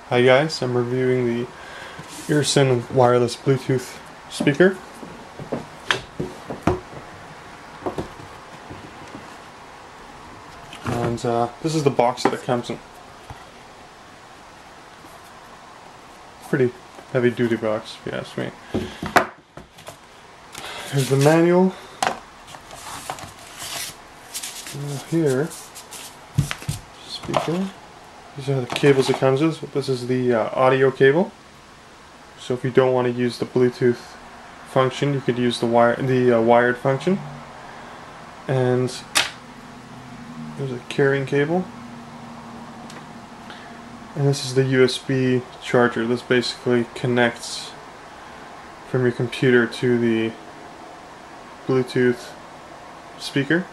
Hi guys, I'm reviewing the Earson wireless Bluetooth speaker. And this is the box that it comes in. Pretty heavy duty box if you ask me. Here's the manual. Here, speaker. These are the cables it comes with. This is the audio cable. So if you don't want to use the Bluetooth function, you could use the wired function. And there's a carrying cable. And this is the USB charger. This basically connects from your computer to the Bluetooth speaker.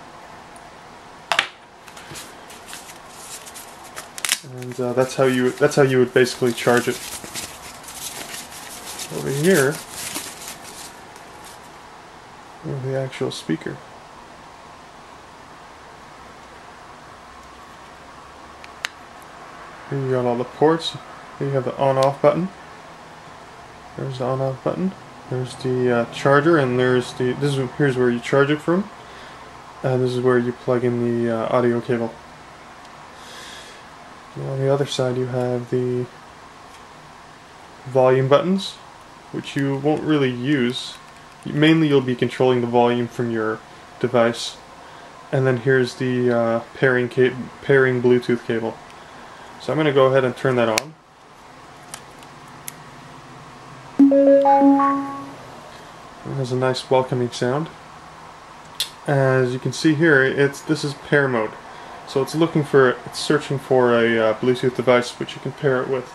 And that's how you would basically charge it. Over here, we have the actual speaker. Here you got all the ports. Here you have the on-off button. There's the on-off button. There's the charger, and here's where you charge it from. And this is where you plug in the audio cable. And on the other side you have the volume buttons, which you won't really use. Mainly you'll be controlling the volume from your device. And then here's the pairing Bluetooth cable. So I'm going to go ahead and turn that on. It has a nice welcoming sound. As you can see here, this is pair mode. So it's searching for a Bluetooth device which you can pair it with.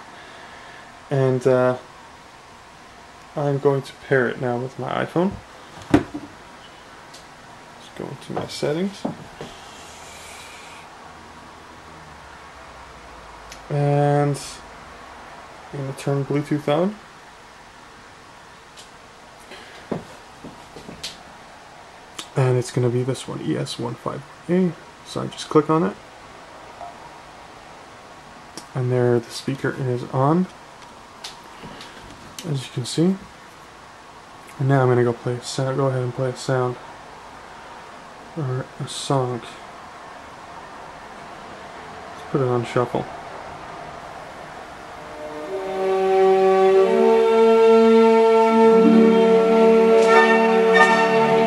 And I'm going to pair it now with my iPhone. Let's go into my settings. And I'm going to turn Bluetooth on. And it's going to be this one, ES15A. So I just click on it. And there the speaker is on, as you can see. And now I'm going to go ahead and play a sound or a song. Let's put it on shuffle.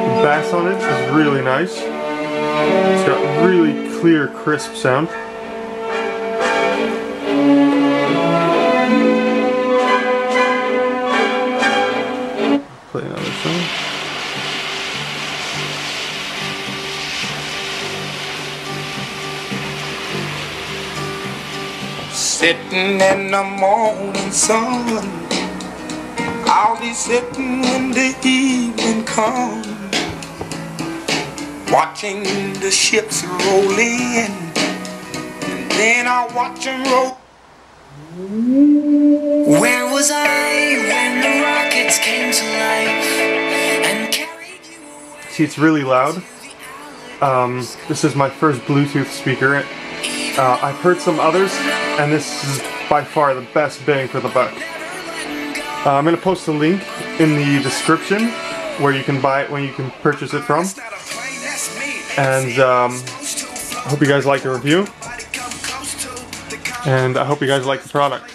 The bass on it is really nice. It's got really clear, crisp sound. Play another song. Sitting in the morning sun, I'll be sitting when the evening comes, watching the ships roll in, and then I'll watch them roll. Where was I when the rockets came to life and carried you away? See, it's really loud. This is my first Bluetooth speaker. I've heard some others, and this is by far the best bang for the buck. I'm going to post a link in the description where you can buy it, when you can purchase it from. And I hope you guys like the review, and I hope you guys like the product.